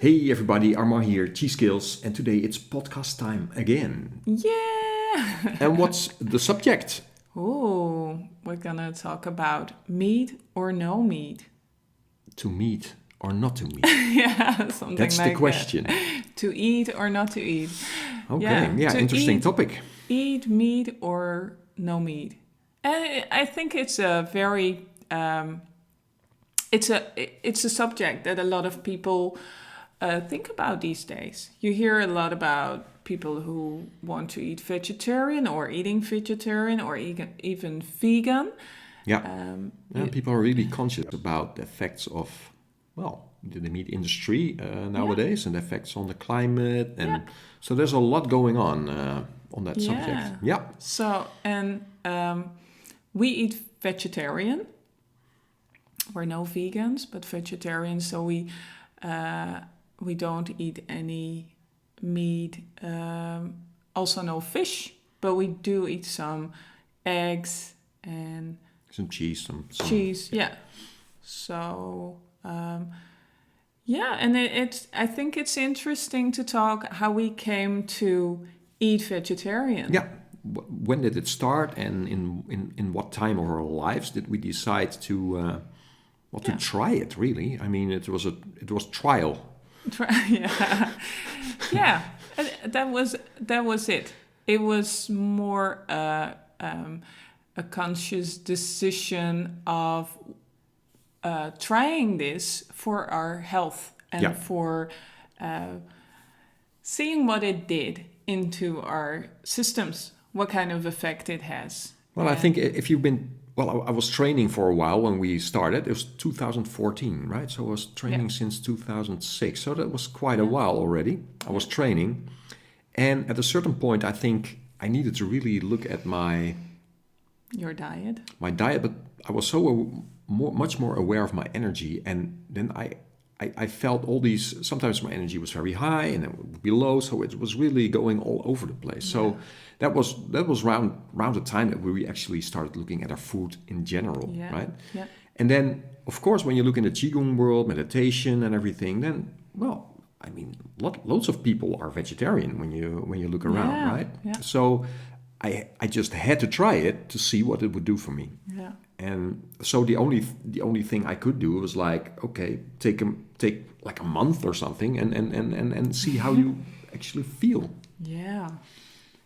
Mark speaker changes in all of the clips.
Speaker 1: Hey everybody, Armand here, Cheese Skills, and today it's podcast time again.
Speaker 2: Yeah!
Speaker 1: And what's the subject?
Speaker 2: Oh, we're gonna talk about meat or no meat.
Speaker 1: To meet or not to meet?
Speaker 2: Yeah, something
Speaker 1: That's the
Speaker 2: like
Speaker 1: question.
Speaker 2: that. To eat or not to eat.
Speaker 1: Okay, yeah,
Speaker 2: to
Speaker 1: interesting topic.
Speaker 2: eat meat or no meat. And I think it's a very it's a subject that a lot of people think about these days. You hear a lot about people who want to eat vegetarian or eating vegetarian or even vegan.
Speaker 1: Yeah,
Speaker 2: You-
Speaker 1: people are really conscious about the effects of, the meat industry nowadays and the effects on the climate. And
Speaker 2: Yeah.
Speaker 1: so there's a lot going on that subject.
Speaker 2: Yeah.
Speaker 1: Yeah,
Speaker 2: So, and we eat vegetarian. We're no vegans, but vegetarian. So we don't eat any meat. Also no fish, but we do eat some eggs and
Speaker 1: some cheese, some
Speaker 2: cheese. Yeah. So and it's. I think it's interesting to talk how we came to eat vegetarian.
Speaker 1: Yeah. When did it start, and in what time of our lives did we decide to to try it? Really, I mean, it was trial.
Speaker 2: Yeah, yeah. That was it. It was more a conscious decision of trying this for our health and for seeing what it did into our systems, what kind of effect it has.
Speaker 1: Well, I think if you've been I was training for a while when we started. It was 2014, right? So I was training since 2006. So that was quite a while already. I was training, and at a certain point, I think I needed to really look at
Speaker 2: Your diet.
Speaker 1: my diet, but I was so much more aware of my energy, and then I felt all these. Sometimes my energy was very high, and then it would be low, so it was really going all over the place. So that was around the time that we actually started looking at our food in general, right?
Speaker 2: Yeah.
Speaker 1: And then, of course, when you look in the Qigong world, meditation and everything, then I mean, loads of people are vegetarian when you look around, right?
Speaker 2: Yeah.
Speaker 1: So I just had to try it to see what it would do for me.
Speaker 2: Yeah.
Speaker 1: And so the only thing I could do was like, okay, take like a month or something and see how you actually feel.
Speaker 2: Yeah.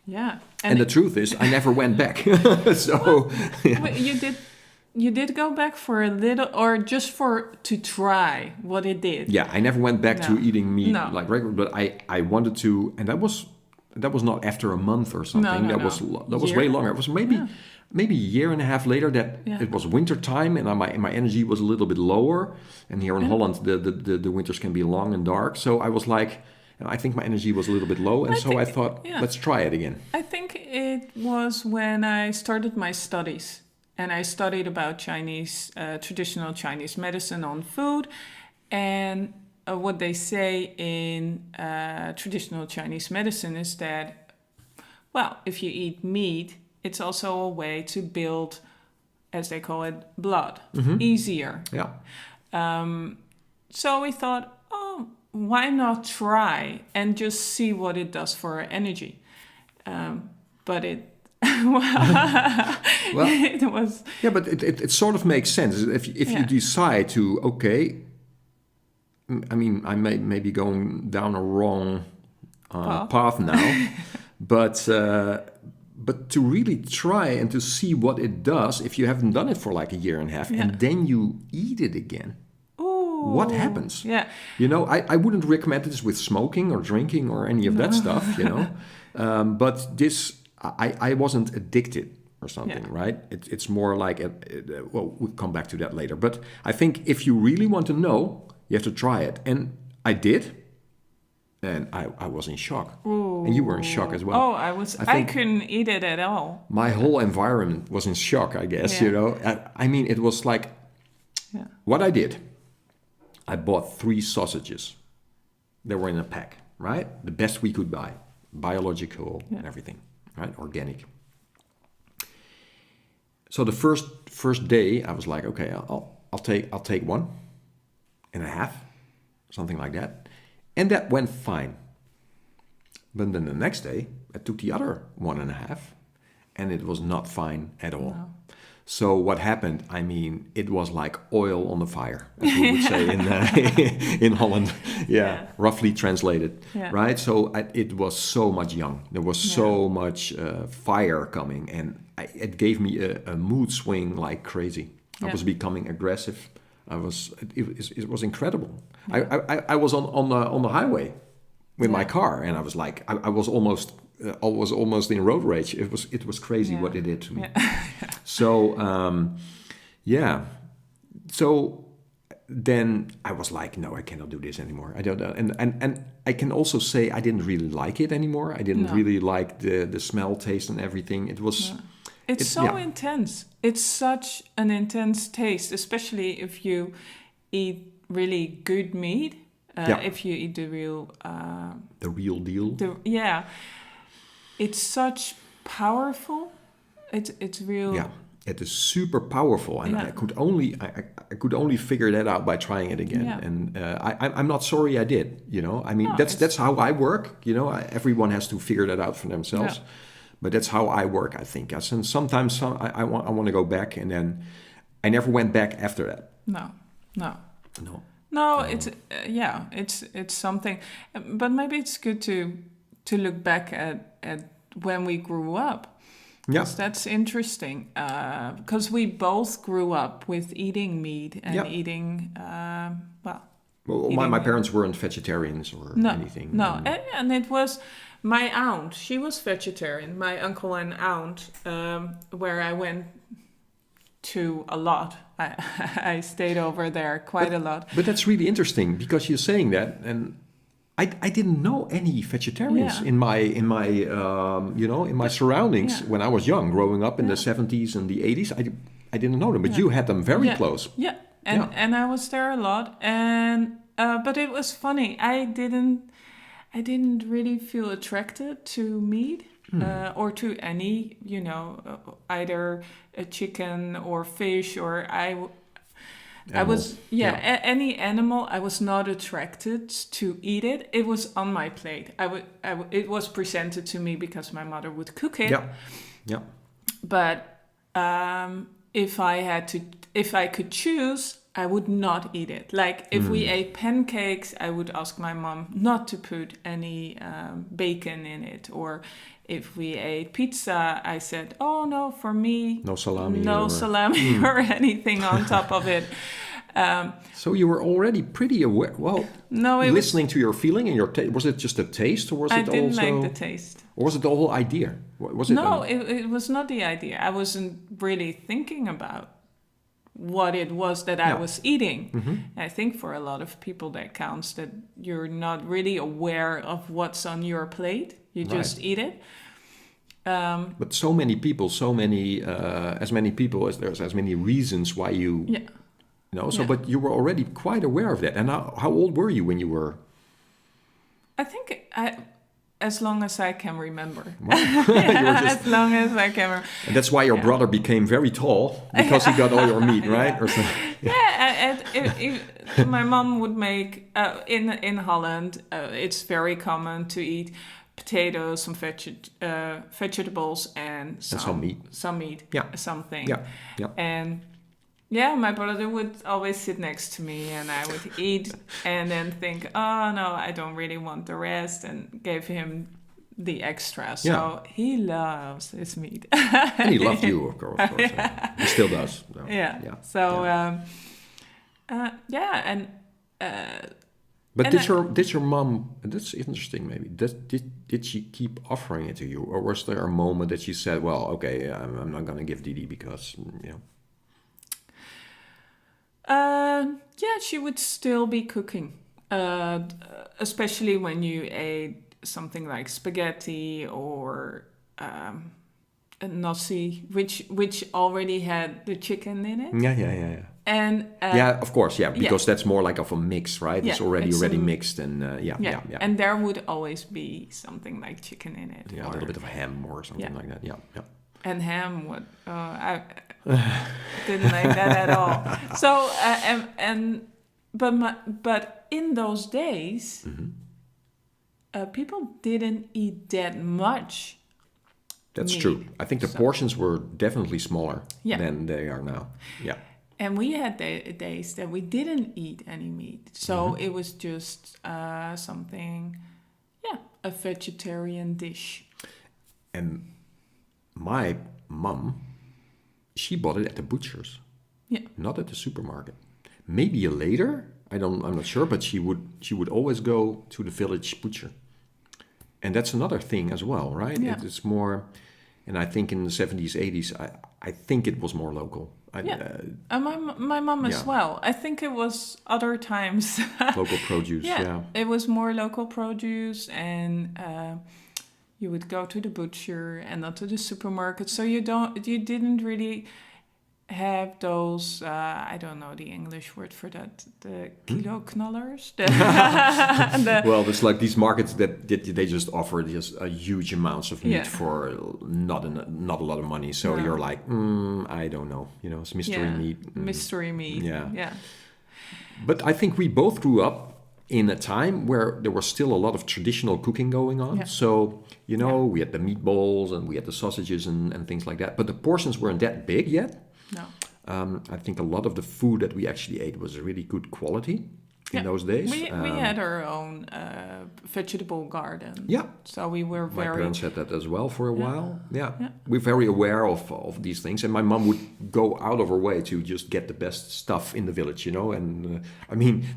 Speaker 2: Yeah.
Speaker 1: And the truth is, I never went back. So
Speaker 2: Wait, you did go back for a little, or just to try what it did?
Speaker 1: yeah, I never went back to eating meat
Speaker 2: No.
Speaker 1: like regular, but I wanted to, and that was not after a month or something.
Speaker 2: No.
Speaker 1: That was way longer. It was maybe a year and a half later that it was winter time, and my energy was a little bit lower. And here in Holland, the winters can be long and dark. So I was like, and I think my energy was a little bit low, and I thought, let's try it again.
Speaker 2: I think it was when I started my studies, and I studied about traditional Chinese medicine on food, and what they say in traditional Chinese medicine is that, if you eat meat, it's also a way to build, as they call it, blood easier.
Speaker 1: Yeah.
Speaker 2: So we thought, why not try and just see what it does for our energy? But it, it was.
Speaker 1: Yeah, but it sort of makes sense if you decide to, okay. I mean, I may be going down a wrong path now, but to really try and to see what it does if you haven't done it for like a year and a half, and then you eat it again. What happens?
Speaker 2: Yeah.
Speaker 1: You know, I wouldn't recommend this with smoking or drinking or any of that stuff, you know. But this, I wasn't addicted or something, right? It's more like, we'll come back to that later. But I think if you really want to know, you have to try it. And I did. And I was in shock.
Speaker 2: Ooh.
Speaker 1: And you were in shock as well.
Speaker 2: Oh, I couldn't eat it at all.
Speaker 1: My whole environment was in shock, I guess, you know. I mean, it was like, what I did, I bought 3 sausages. They were in a pack, right? The best we could buy. Biological and everything, right? Organic. So the first day, I was like, okay, I'll take 1.5, something like that. And that went fine. But then the next day, I took the other 1.5, and it was not fine at all. No. So what happened? I mean, it was like oil on the fire, as we would say in Holland. Yeah, roughly translated, right? So it was so much young. There was so much fire coming, and it gave me a mood swing like crazy. I was becoming aggressive. It was incredible. I was on the highway with my car, and I was like, I was almost in road rage. It was crazy what it did to me. So so then I was like, no, I cannot do this anymore. I don't know. And I can also say I didn't really like it anymore. I didn't really like the smell, taste, and everything. It was.
Speaker 2: It's so intense. It's such an intense taste, especially if you eat really good meat. If you eat the real
Speaker 1: deal.
Speaker 2: It's such powerful. It's real.
Speaker 1: Yeah, it is super powerful, and I could only figure that out by trying it again. Yeah. And I'm not sorry I did. You know, I mean that's how I work. You know, everyone has to figure that out for themselves. Yeah. But that's how I work, I think. And sometimes I want to go back, and then I never went back after that.
Speaker 2: No, it's it's something, but maybe it's good to look back at when we grew up. Yes, that's interesting. Because we both grew up with eating meat and eating
Speaker 1: my parents weren't vegetarians or anything.
Speaker 2: No, and it was. My aunt, she was vegetarian. My uncle and aunt, where I went to a lot. I stayed over there quite a lot.
Speaker 1: But that's really interesting because you're saying that, and I didn't know any vegetarians in my surroundings when I was young, growing up in the 70s and the 80s. I didn't know them, but you had them very close.
Speaker 2: Yeah, and I was there a lot, and but it was funny. I didn't really feel attracted to meat or to any, either a chicken or fish or any animal. I was not attracted to eat it. It was on my plate. It was presented to me because my mother would cook it.
Speaker 1: Yeah.
Speaker 2: But if I could choose, I would not eat it. Like if we ate pancakes, I would ask my mom not to put any bacon in it. Or if we ate pizza, I said, oh no, for me,
Speaker 1: no salami
Speaker 2: or anything on top of it.
Speaker 1: So you were already pretty aware. Well, listening to your feeling and your taste. Was it just a taste, or was it also?
Speaker 2: I didn't like the taste.
Speaker 1: Or was it the whole idea? Was it?
Speaker 2: No, it was not the idea. I wasn't really thinking about what it was that I was eating. Mm-hmm. I think for a lot of people that counts that you're not really aware of what's on your plate. You just eat it.
Speaker 1: But so many people, as many people as there's as many reasons why you, but you were already quite aware of that. And how old were you when you were?
Speaker 2: I think as long as I can remember.
Speaker 1: Wow.
Speaker 2: As long as I can remember.
Speaker 1: And that's why your brother became very tall, because he got all your meat, right? Or something.
Speaker 2: My mom would make, in Holland, it's very common to eat potatoes, some vegetables, and some meat. Something.
Speaker 1: Yeah.
Speaker 2: And my brother would always sit next to me, and I would eat and then think, oh no, I don't really want the rest, and gave him the extra. So he loves his meat.
Speaker 1: And he loved you, of course. He still does. So,
Speaker 2: So,
Speaker 1: But did your mom? That's interesting. Maybe did she keep offering it to you, or was there a moment that she said, "Well, okay, I'm not going to give Didi because
Speaker 2: she would still be cooking, especially when you ate something like spaghetti or a nasi, which already had the chicken in it.
Speaker 1: Yeah.
Speaker 2: And
Speaker 1: of course, because that's more like of a mix, right? It's already mixed, and
Speaker 2: and there would always be something like chicken in it,
Speaker 1: a little bit of ham or something like that. Yeah.
Speaker 2: And ham would I didn't like that at all. So but in those days, people didn't eat that much.
Speaker 1: That's
Speaker 2: meat.
Speaker 1: true. I think the portions were definitely smaller than they are now. Yeah.
Speaker 2: And we had days that we didn't eat any meat. So it was just something, a vegetarian dish.
Speaker 1: And my mom, she bought it at the butcher's.
Speaker 2: Yeah.
Speaker 1: Not at the supermarket. Maybe later, I'm not sure, but she would always go to the village butcher. And that's another thing as well, right?
Speaker 2: Yeah.
Speaker 1: It's more, and I think in the 70s, 80s, I think it was more local.
Speaker 2: My mom as well. I think it was other times.
Speaker 1: Local produce,
Speaker 2: It was more local produce, and you would go to the butcher and not to the supermarket. So you didn't really have those, I don't know the English word for that, the kilo knallers.
Speaker 1: Well, it's like these markets that they just offer just a huge amounts of meat for not a lot of money. So you're like, I don't know, it's mystery meat.
Speaker 2: Mystery meat. Yeah.
Speaker 1: But I think we both grew up in a time where there was still a lot of traditional cooking going on. Yeah. So, we had the meatballs and we had the sausages and things like that. But the portions weren't that big yet.
Speaker 2: No.
Speaker 1: I think a lot of the food that we actually ate was really good quality in those days.
Speaker 2: We had our own vegetable garden.
Speaker 1: Yeah.
Speaker 2: So we were
Speaker 1: My parents had that as well for a while. Yeah.
Speaker 2: Yeah.
Speaker 1: We're very aware of these things. And my mom would go out of her way to just get the best stuff in the village, And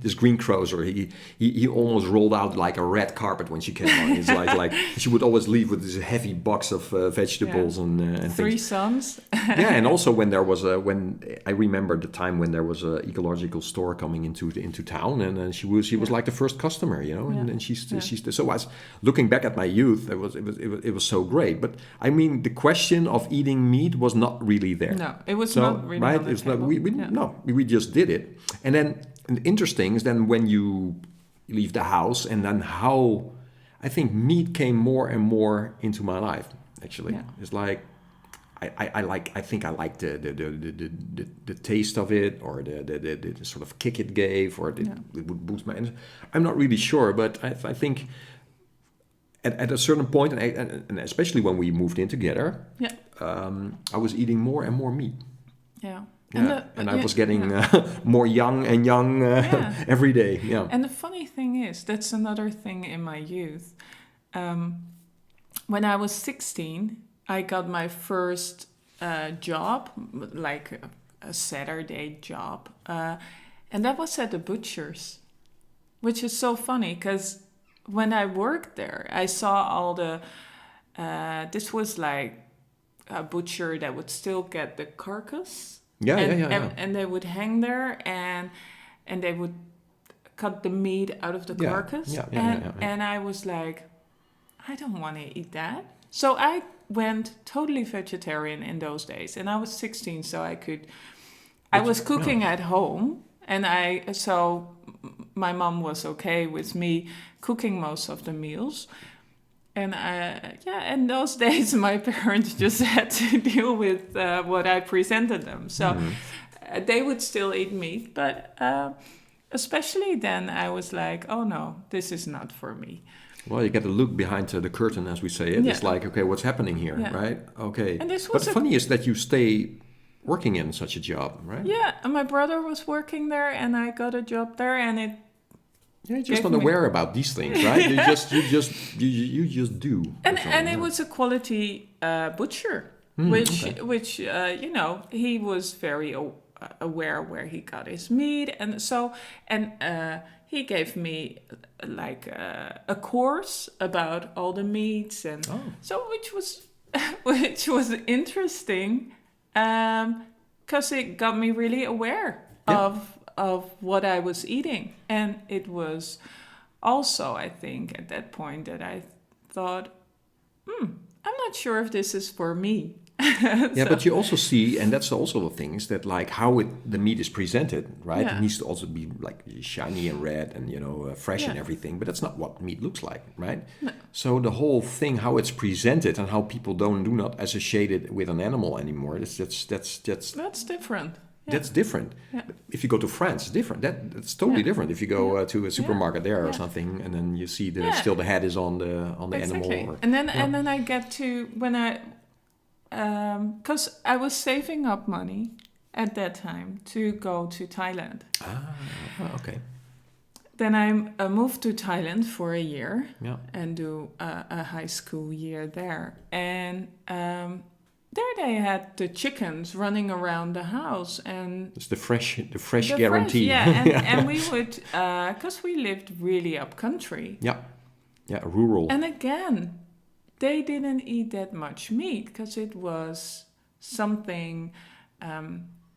Speaker 1: this greengrocer, he almost rolled out like a red carpet when she came on. It's like she would always leave with this heavy box of vegetables and things.
Speaker 2: 3 sons.
Speaker 1: And also when there was when I remember the time when there was an ecological store coming into town, and she was like the first customer, and she's so as looking back at my youth, it was so great. But I mean, the question of eating meat was not really there.
Speaker 2: No, it was not really
Speaker 1: right.
Speaker 2: On the
Speaker 1: It's
Speaker 2: table.
Speaker 1: not. We just did it, and then interesting is then when you leave the house, and then how I think meat came more and more into my life. Actually, it's like. I think I like the taste of it, or the sort of kick it gave, or it would boost my energy. I'm not really sure, but I think at a certain point, and especially when we moved in together, I was eating more and more meat.
Speaker 2: Yeah.
Speaker 1: And I was getting more young every day. Yeah.
Speaker 2: And the funny thing is, that's another thing in my youth. When I was 16, I got my first job, like a Saturday job. And that was at the butcher's, which is so funny because when I worked there, I saw all the... this was like a butcher that would still get the carcass. And they would hang there and they would cut the meat out of the carcass. And I was like, I don't want to eat that. So I went totally vegetarian in those days, and I was 16, so I was cooking at home, and so my mom was okay with me cooking most of the meals, and in those days my parents just had to deal with what I presented them, so they would still eat meat, but especially then I was like, oh no, this is not for me.
Speaker 1: Well, you get to look behind the curtain, as we say it. It's like, okay, what's happening here, right? Okay.
Speaker 2: And
Speaker 1: but the funny is that you stay working in such a job, right?
Speaker 2: Yeah, and my brother was working there, and I got a job there, and it.
Speaker 1: Yeah, you're just unaware about these things, right? You just do.
Speaker 2: And it was a quality butcher, which he was very aware where he got his meat, and so he gave me like a course about all the meats, and so which was interesting because it got me really aware of what I was eating, and it was also, I think, at that point that I thought, I'm not sure if this is for me.
Speaker 1: But you also see, and that's also the thing, is that like how the meat is presented, right? It needs to also be like shiny and red and fresh and everything, but that's not what meat looks like, right? No. So the whole thing, how it's presented and how people do not associate it with an animal anymore, that's
Speaker 2: different.
Speaker 1: That's different.
Speaker 2: Yeah.
Speaker 1: If you go to France, it's different. That's totally different. If you go to a supermarket there or
Speaker 2: Yeah.
Speaker 1: something, and then you see
Speaker 2: Yeah.
Speaker 1: still the head is on the
Speaker 2: Exactly.
Speaker 1: animal. Or,
Speaker 2: and then I get to when I, because I was saving up money at that time to go to Thailand.
Speaker 1: Okay.
Speaker 2: Then I moved to Thailand for a year
Speaker 1: Yeah.
Speaker 2: and do a high school year there. And there they had the chickens running around the house, and
Speaker 1: It's the fresh guarantee.
Speaker 2: and we would, because we lived really up country.
Speaker 1: Yeah, rural.
Speaker 2: And again, they didn't eat that much meat because it was something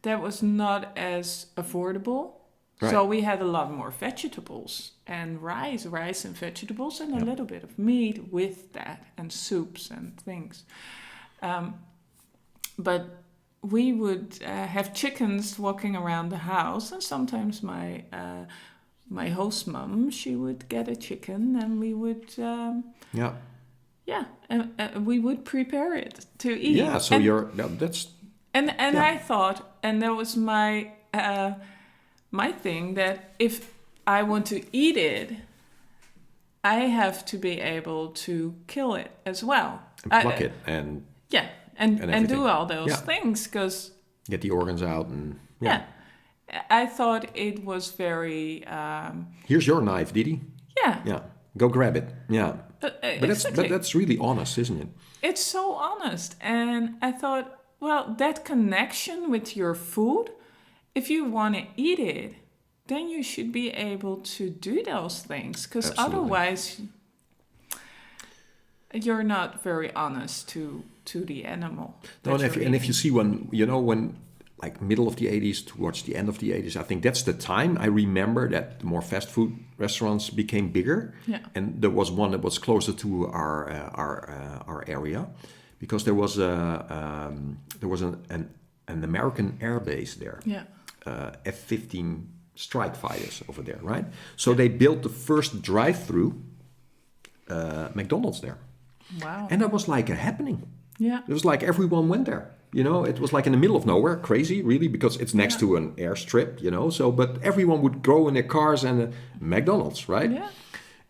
Speaker 2: that was not as affordable.
Speaker 1: Right.
Speaker 2: So we had a lot more vegetables and rice and vegetables, and a little bit of meat with that, and soups and things. But we would have chickens walking around the house, and sometimes my host mom, she would get a chicken, and we would we would prepare it to eat.
Speaker 1: Yeah, so that's
Speaker 2: I thought, and that was my thing, that if I want to eat it, I have to be able to kill it as well.
Speaker 1: And pluck it and
Speaker 2: and do all those things, because
Speaker 1: get the organs out and
Speaker 2: I thought it was very.
Speaker 1: Here's your knife, Didi. Yeah. Go grab it. Yeah. But that's really honest, isn't it?
Speaker 2: It's so honest, and I thought, well, that connection with your food. If you want to eat it, then you should be able to do those things, because otherwise you're not very honest to the animal.
Speaker 1: No, and if you see when like middle of the 80s towards the end of the 80s, I think that's the time I remember that the more fast food restaurants became bigger.
Speaker 2: Yeah.
Speaker 1: And there was one that was closer to our area, because there was an American air base there.
Speaker 2: Yeah.
Speaker 1: F-15 strike fighters over there, right? So they built the first drive-through McDonald's there.
Speaker 2: Wow.
Speaker 1: And that was like a happening.
Speaker 2: Yeah.
Speaker 1: It was like everyone went there. It was like in the middle of nowhere, crazy, really, because it's next to an airstrip, So, but everyone would go in their cars and McDonald's, right?
Speaker 2: Yeah.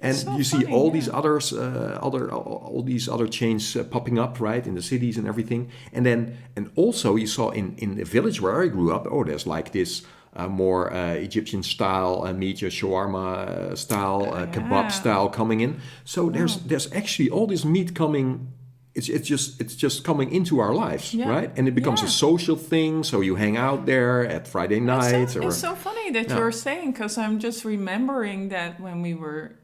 Speaker 1: And
Speaker 2: so
Speaker 1: you see
Speaker 2: funny,
Speaker 1: all these others, all these other chains popping up, right, in the cities and everything. And also you saw in the village where I grew up, there's like this more Egyptian style meat, shawarma style, kebab style coming in. So there's actually all this meat coming. It's just coming into our lives, right? And it becomes a social thing. So you hang out there at Friday nights.
Speaker 2: It's so funny that you're saying, because I'm just remembering that when we were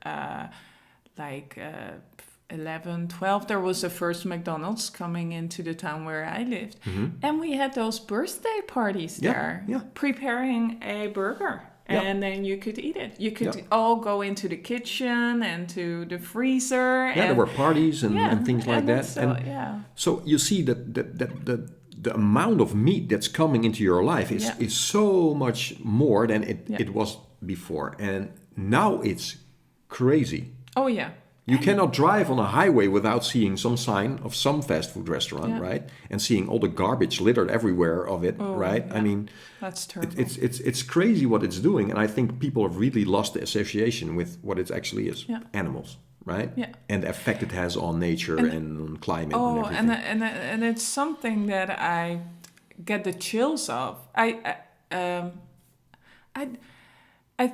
Speaker 2: 11, 12, there was the first McDonald's coming into the town where I lived. Mm-hmm. And we had those birthday parties there, preparing a burger. And then you could eat it. You could all go into the kitchen and to the freezer.
Speaker 1: Yeah, there were parties and things like that. So you see that the amount of meat that's coming into your life is so much more than it was before. And now it's crazy.
Speaker 2: Oh, yeah.
Speaker 1: You cannot drive on a highway without seeing some sign of some fast food restaurant, right? And seeing all the garbage littered everywhere of it, right?
Speaker 2: Yeah.
Speaker 1: I mean,
Speaker 2: that's terrible.
Speaker 1: It's crazy what it's doing, and I think people have really lost the association with what it actually is: animals, right?
Speaker 2: Yeah.
Speaker 1: And the effect it has on nature and on climate and everything.
Speaker 2: And it's something that I get the chills of. I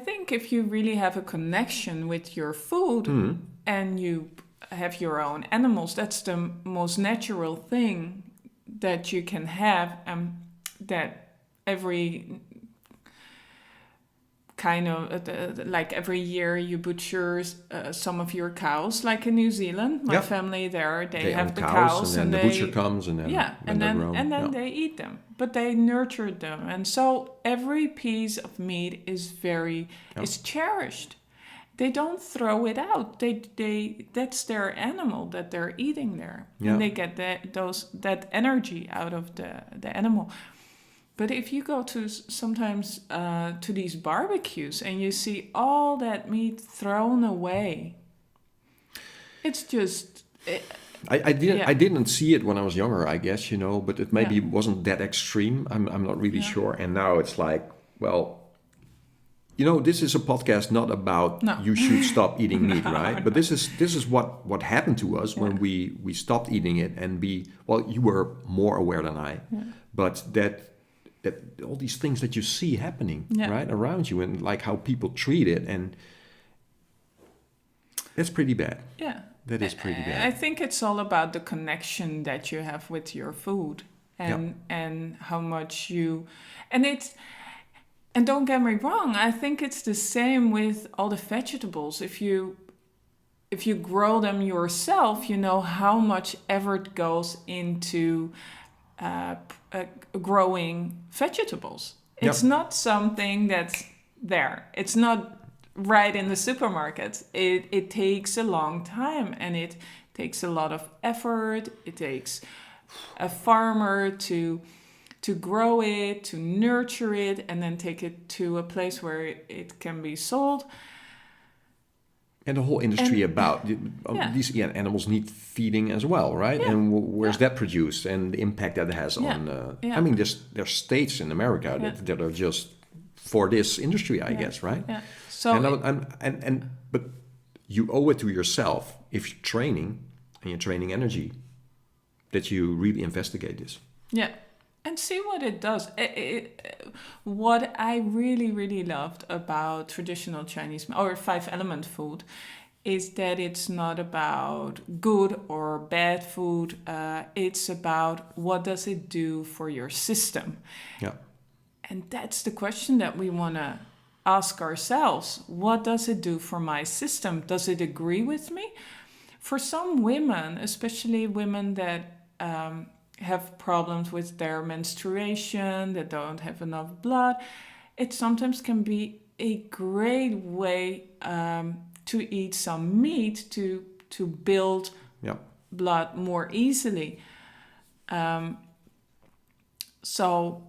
Speaker 2: think if you really have a connection with your food. Mm-hmm. And you have your own animals, that's the most natural thing that you can have, that every kind of, like every year you butcher some of your cows, like in New Zealand. My family there, they have the cows.
Speaker 1: And then the butcher comes and
Speaker 2: then they eat them. But they nurtured them. And so every piece of meat is is cherished. They don't throw it out. They that's their animal that they're eating there, and they get that energy out of the animal. But if you go to sometimes to these barbecues and you see all that meat thrown away, it's just
Speaker 1: I didn't see it when I was younger, I guess, but it maybe wasn't that extreme. I'm not really sure. And now it's like, well, this is a podcast not about you should stop eating meat, right? But this is what happened to us when we stopped eating it, and you were more aware than I, but that all these things that you see happening right around you, and like how people treat it, and that's pretty bad.
Speaker 2: Yeah.
Speaker 1: That is pretty bad.
Speaker 2: I think it's all about the connection that you have with your food, and how much you, and don't get me wrong, I think it's the same with all the vegetables. If you grow them yourself, you know how much effort goes into growing vegetables. It's not something that's there. It's not right in the supermarket. It takes a long time, and it takes a lot of effort. It takes a farmer to grow it, to nurture it, and then take it to a place where it can be sold.
Speaker 1: And the whole industry about these animals need feeding as well, right? Yeah. And where's that produced, and the impact that it has on... I mean, there's states in America that are just for this industry, I guess, right? Yeah. So but you owe it to yourself, if you're training, and you're training energy, that you really investigate this.
Speaker 2: Yeah. And see what it does. What I really, really loved about traditional Chinese or 5-element food is that it's not about good or bad food. It's about what does it do for your system. Yeah. And that's the question that we want to ask ourselves. What does it do for my system? Does it agree with me? For some women, especially women that... have problems with their menstruation, that don't have enough blood, it sometimes can be a great way to eat some meat to build blood more easily. So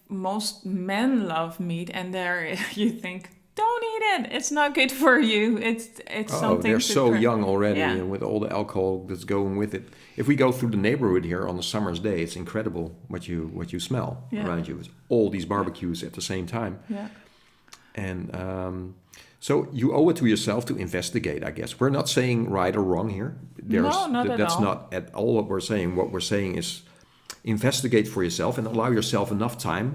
Speaker 2: most men love meat, and there you think, don't eat it. It's not good for you. It's something.
Speaker 1: They're so young already, and with all the alcohol that's going with it. If we go through the neighborhood here on a summer's day, it's incredible what you smell around you. It's all these barbecues at the same time. Yeah. And so you owe it to yourself to investigate, I guess. We're not saying right or wrong here. That's not at all what we're saying. What we're saying is investigate for yourself and allow yourself enough time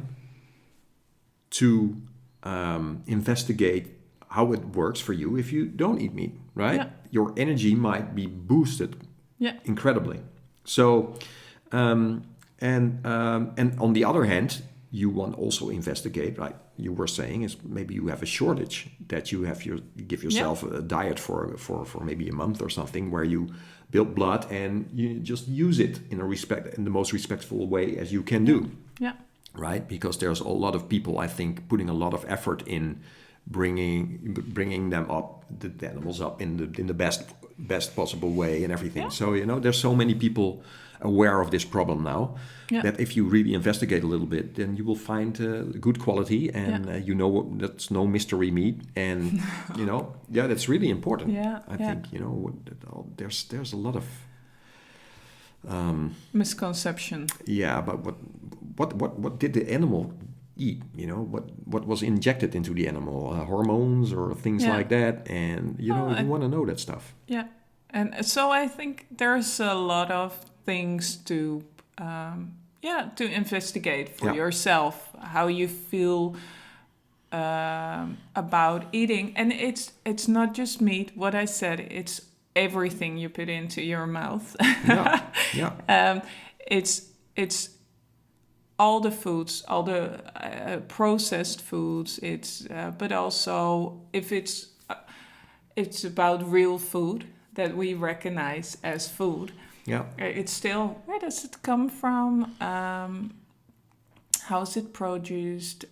Speaker 1: to investigate how it works for you if you don't eat meat, right? Yeah. Your energy might be boosted incredibly. So, and on the other hand, you want also investigate, right? You were saying is maybe you have a shortage that you have give yourself a diet for maybe a month or something where you build blood and you just use it in the most respectful way as you can do. Yeah. Right, because there's a lot of people, I think, putting a lot of effort in bringing them up, the animals up in the best possible way and everything. Yeah. So there's so many people aware of this problem now that if you really investigate a little bit, then you will find good quality, and that's no mystery meat, and that's really important. Yeah, I think there's a lot of
Speaker 2: misconception.
Speaker 1: Yeah, but what did the animal eat? What was injected into the animal? Hormones or things like that? And you want to know that stuff. Yeah, and so I think there's a lot of things to investigate for yourself, how you feel about eating, and it's not just meat. What I said, it's everything you put into your mouth. It's all the foods, all the processed foods. It's but also if it's about real food that we recognize as food. Yeah, it's still, where does it come from? How is it produced?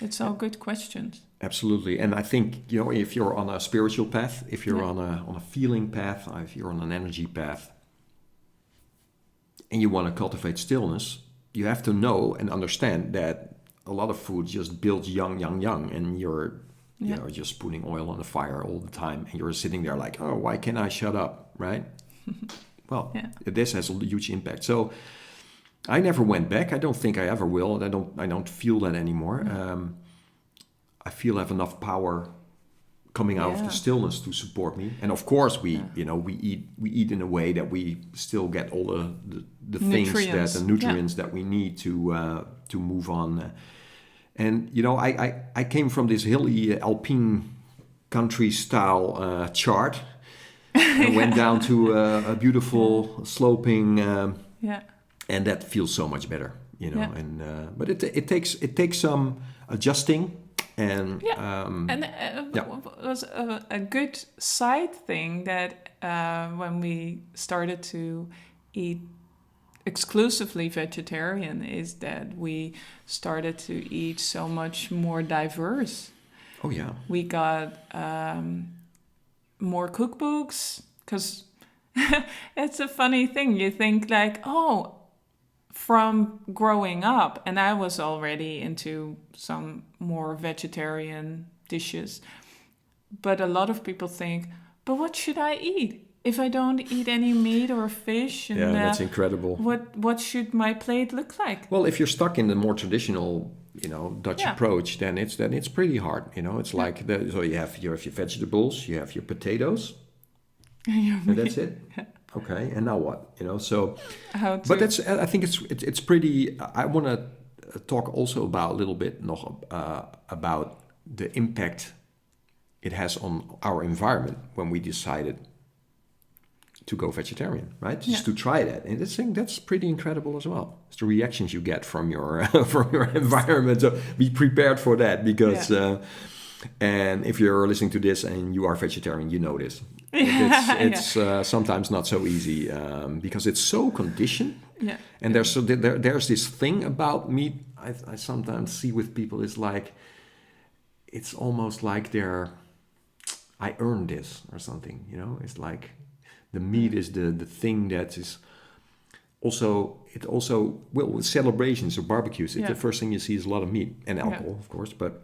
Speaker 1: It's all good questions. Absolutely, and I think if you're on a spiritual path, if you're on a feeling path, if you're on an energy path, and you want to cultivate stillness, you have to know and understand that a lot of food just builds young, and you're you know, just putting oil on the fire all the time, and you're sitting there like, oh, why can't I shut up, right? Well, this has a huge impact. So I never went back. I don't think I ever will. I don't feel that anymore. I feel I have enough power coming out of the stillness to support me. And of course, we eat in a way that we still get all the things that the nutrients that we need to move on. And you know, I came from this hilly alpine country style chart. And went down to a beautiful sloping, and that feels so much better, you know. And but it takes some adjusting, and
Speaker 2: it was a good side thing that when we started to eat exclusively vegetarian is that we started to eat so much more diverse.
Speaker 1: Oh yeah,
Speaker 2: we got. More cookbooks, because it's a funny thing. You think like, oh, from growing up, and I was already into some more vegetarian dishes, but a lot of people think, but what should I eat if I don't eat any meat or fish? And,
Speaker 1: that's incredible.
Speaker 2: What should my plate look like?
Speaker 1: Well, if you're stuck in the more traditional, you know, Dutch approach, then it's pretty hard. You know, it's like so you have your vegetables, you have your potatoes, and that's it. Okay, and now what? You know, so. But I think it's pretty. I want to talk also about a little bit about the impact it has on our environment when we decided to go vegetarian, right? Just to try that, and that's pretty incredible as well. It's the reactions you get from your from your environment. So be prepared for that, because and if you're listening to this and you are vegetarian, you know this. It's sometimes not so easy because it's so conditioned. Yeah. And there's this thing about meat I sometimes see with people is like it's almost like I earned this or something. You know, it's like. The meat is the thing that is also with celebrations or barbecues. The first thing you see is a lot of meat and alcohol, of course. But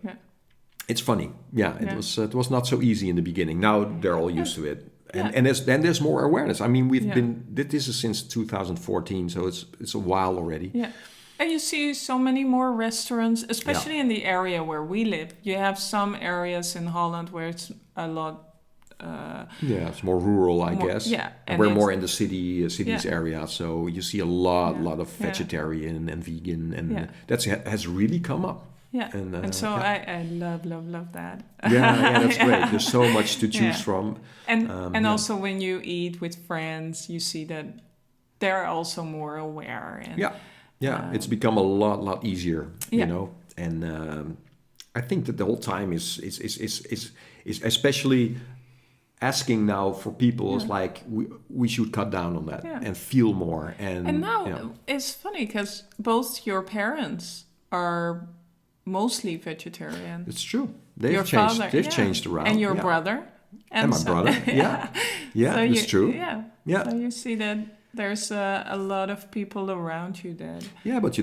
Speaker 1: it's funny. It was not so easy in the beginning. Now they're all used to it, and there's more awareness. I mean, this is since 2014, so it's a while already. Yeah.
Speaker 2: And you see so many more restaurants, especially in the area where we live. You have some areas in Holland where it's a lot.
Speaker 1: It's more rural, I guess.
Speaker 2: Yeah,
Speaker 1: and we're more in the cities area, so you see a lot of vegetarian and vegan, and that has really come up. Yeah, and so I love that.
Speaker 2: That's
Speaker 1: great. There's so much to choose from,
Speaker 2: and also when you eat with friends, you see that they're also more aware. And,
Speaker 1: it's become a lot easier, you know, and I think that the whole time is especially. Asking now for people is like we should cut down on that and feel more. And
Speaker 2: now it's funny because both your parents are mostly vegetarian.
Speaker 1: It's true. They've changed. They've changed around.
Speaker 2: And your brother.
Speaker 1: And my brother. So it's true.
Speaker 2: So you see that there's a lot of people around you that.
Speaker 1: Yeah, but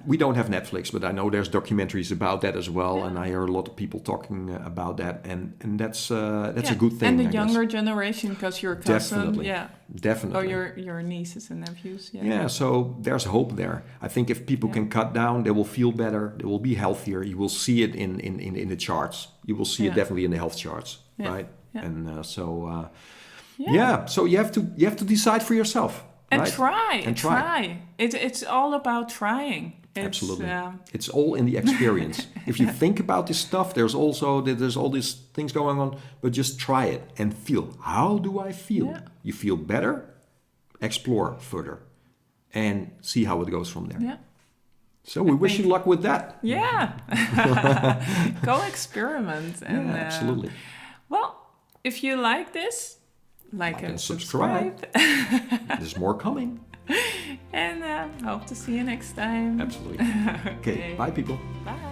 Speaker 1: we don't have Netflix, but I know there's documentaries about that as well, and I hear a lot of people talking about that, and that's a good thing.
Speaker 2: And the younger generation, because your cousin,
Speaker 1: definitely,
Speaker 2: or your nieces and nephews,
Speaker 1: so there's hope there. I think if people can cut down, they will feel better, they will be healthier. You will see it in the charts. You will see it definitely in the health charts, right? And so. So you have to decide for yourself,
Speaker 2: and
Speaker 1: right?
Speaker 2: try. It's all about trying.
Speaker 1: Absolutely, it's all in the experience. If you think about this stuff, there's all these things going on, but just try it and feel. How do I feel? Yeah. You feel better. Explore further, and see how it goes from there. Yeah. So we wish you luck with that.
Speaker 2: Yeah. Go experiment. And,
Speaker 1: absolutely.
Speaker 2: Well, if you like this. Like and
Speaker 1: subscribe. There's more coming.
Speaker 2: And hope to see you next time.
Speaker 1: Absolutely. Okay. Bye, people.
Speaker 2: Bye.